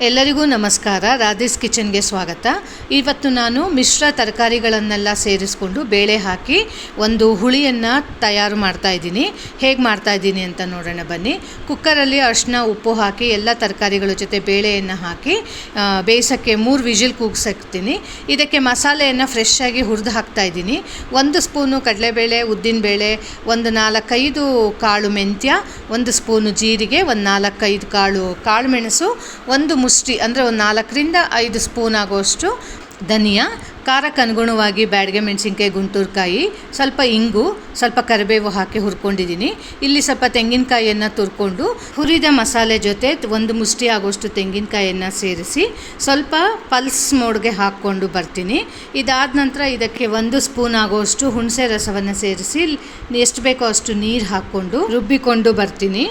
ಎಲ್ಲರಿಗೂ ನಮಸ್ಕಾರ. ರಾಧೇಸ್ ಕಿಚನ್ಗೆ ಸ್ವಾಗತ. ಇವತ್ತು ನಾನು ಮಿಶ್ರ ತರಕಾರಿಗಳನ್ನೆಲ್ಲ ಸೇರಿಸ್ಕೊಂಡು ಬೇಳೆ ಹಾಕಿ ಒಂದು ಹುಳಿಯನ್ನು ತಯಾರು ಮಾಡ್ತಾ ಇದ್ದೀನಿ. ಹೇಗೆ ಮಾಡ್ತಾ ಇದ್ದೀನಿ ಅಂತ ನೋಡೋಣ ಬನ್ನಿ. ಕುಕ್ಕರಲ್ಲಿ ಅರಿಶಿನ ಉಪ್ಪು ಹಾಕಿ ಎಲ್ಲ ತರಕಾರಿಗಳ ಜೊತೆ ಬೇಳೆಯನ್ನು ಹಾಕಿ ಬೇಯಿಸೋಕ್ಕೆ 3 ವಿಜಿಲ್ ಕೂಗಿಸಾಕ್ತೀನಿ. ಇದಕ್ಕೆ ಮಸಾಲೆಯನ್ನು ಫ್ರೆಶ್ ಆಗಿ ಹುರಿದು ಹಾಕ್ತಾ ಇದ್ದೀನಿ. 1 ಸ್ಪೂನು ಕಡಲೆಬೇಳೆ, ಉದ್ದಿನಬೇಳೆ, ಒಂದು 4-5 ಕಾಳು ಮೆಂತ್ಯ, 1 ಸ್ಪೂನು ಜೀರಿಗೆ, ಒಂದು 4-5 ಕಾಳು ಮೆಣಸು, ಒಂದು ಮುಷ್ಟಿ ಅಂದರೆ ಒಂದು 4-5 ಸ್ಪೂನ್ ಆಗೋಷ್ಟು ಧನಿಯಾ, ಖಾರಕ್ಕೆ ಅನುಗುಣವಾಗಿ ಬ್ಯಾಡಗೆ ಮೆಣಸಿನ್ಕಾಯಿ, ಗುಂಟೂರ್ಕಾಯಿ, ಸ್ವಲ್ಪ ಇಂಗು, ಸ್ವಲ್ಪ ಕರಿಬೇವು ಹಾಕಿ ಹುರ್ಕೊಂಡಿದ್ದೀನಿ. ಇಲ್ಲಿ ಸ್ವಲ್ಪ ತೆಂಗಿನಕಾಯಿಯನ್ನು ತುರ್ಕೊಂಡು ಹುರಿದ ಮಸಾಲೆ ಜೊತೆ 1 ಮುಷ್ಟಿ ಆಗೋಷ್ಟು ತೆಂಗಿನಕಾಯಿಯನ್ನು ಸೇರಿಸಿ ಸ್ವಲ್ಪ ಪಲ್ಸ್ ಮೋಡ್ಗೆ ಹಾಕ್ಕೊಂಡು ಬರ್ತೀನಿ. ಇದಾದ ನಂತರ ಇದಕ್ಕೆ 1 ಸ್ಪೂನ್ ಆಗೋಷ್ಟು ಹುಣಸೆ ರಸವನ್ನು ಸೇರಿಸಿ ಎಷ್ಟು ಬೇಕೋ ಅಷ್ಟು ನೀರು ಹಾಕ್ಕೊಂಡು ರುಬ್ಬಿಕೊಂಡು ಬರ್ತೀನಿ.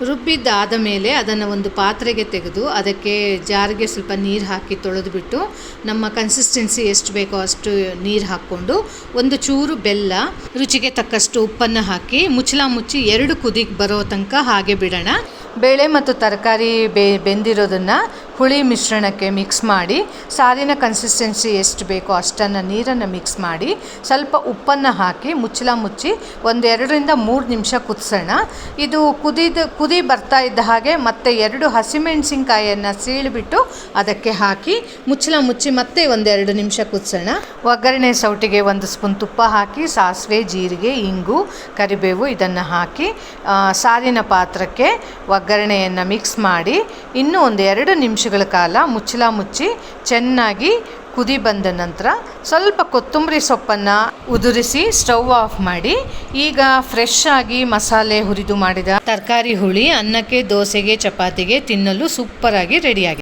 ರುಬ್ಬಿದ್ದಾದ ಮೇಲೆ ಅದನ್ನು ಒಂದು ಪಾತ್ರೆಗೆ ತೆಗೆದು ಅದಕ್ಕೆ ಜಾರಿಗೆ ಸ್ವಲ್ಪ ನೀರು ಹಾಕಿ ತೊಳೆದುಬಿಟ್ಟು ನಮ್ಮ ಕನ್ಸಿಸ್ಟೆನ್ಸಿ ಎಷ್ಟು ಬೇಕೋ ಅಷ್ಟು ನೀರು ಹಾಕ್ಕೊಂಡು ಒಂದು ಚೂರು ಬೆಲ್ಲ, ರುಚಿಗೆ ತಕ್ಕಷ್ಟು ಉಪ್ಪನ್ನು ಹಾಕಿ ಮುಚ್ಚಿ 2 ಕುದಿಗೆ ಬರೋ ತನಕ ಹಾಗೆ ಬಿಡೋಣ. ಬೇಳೆ ಮತ್ತು ತರಕಾರಿ ಬೆಂದಿರೋದನ್ನು ಹುಳಿ ಮಿಶ್ರಣಕ್ಕೆ ಮಿಕ್ಸ್ ಮಾಡಿ ಸಾರಿನ ಕನ್ಸಿಸ್ಟೆನ್ಸಿ ಎಷ್ಟು ಬೇಕೋ ಅಷ್ಟನ್ನು ನೀರನ್ನು ಮಿಕ್ಸ್ ಮಾಡಿ ಸ್ವಲ್ಪ ಉಪ್ಪನ್ನು ಹಾಕಿ ಮುಚ್ಚಿ 2-3 ನಿಮಿಷ ಕುದಿಸೋಣ. ಇದು ಕುದಿ ಬರ್ತಾ ಇದ್ದ ಹಾಗೆ ಮತ್ತೆ 2 ಹಸಿಮೆಣಸಿನ್ಕಾಯಿಯನ್ನು ಸೀಳಿಬಿಟ್ಟು ಅದಕ್ಕೆ ಹಾಕಿ ಮುಚ್ಚಿ ಮತ್ತೆ 1-2 ನಿಮಿಷ ಕುದಿಸೋಣ. ಒಗ್ಗರಣೆ ಸೌಟಿಗೆ 1 ಸ್ಪೂನ್ ತುಪ್ಪ ಹಾಕಿ ಸಾಸಿವೆ, ಜೀರಿಗೆ, ಇಂಗು, ಕರಿಬೇವು ಇದನ್ನು ಹಾಕಿ ಸಾರಿನ ಪಾತ್ರಕ್ಕೆ ಒಗ್ಗರಣೆಯನ್ನು ಮಿಕ್ಸ್ ಮಾಡಿ ಇನ್ನೂ 2 ನಿಮಿಷಗಳ ಕಾಲ ಮುಚ್ಚಿ ಚೆನ್ನಾಗಿ ಕುದಿ ಬಂದ ನಂತರ ಸ್ವಲ್ಪ ಕೊತ್ತಂಬರಿ ಸೊಪ್ಪನ್ನು ಉದುರಿಸಿ ಸ್ಟವ್ ಆಫ್ ಮಾಡಿ ಈಗ ಫ್ರೆಶ್ ಆಗಿ ಮಸಾಲೆ ಹುರಿದು ಮಾಡಿದ ತರಕಾರಿ ಹುಳಿ ಅನ್ನಕ್ಕೆ, ದೋಸೆಗೆ, ಚಪಾತಿಗೆ ತಿನ್ನಲು ಸೂಪರಾಗಿ ರೆಡಿಯಾಗಿದೆ.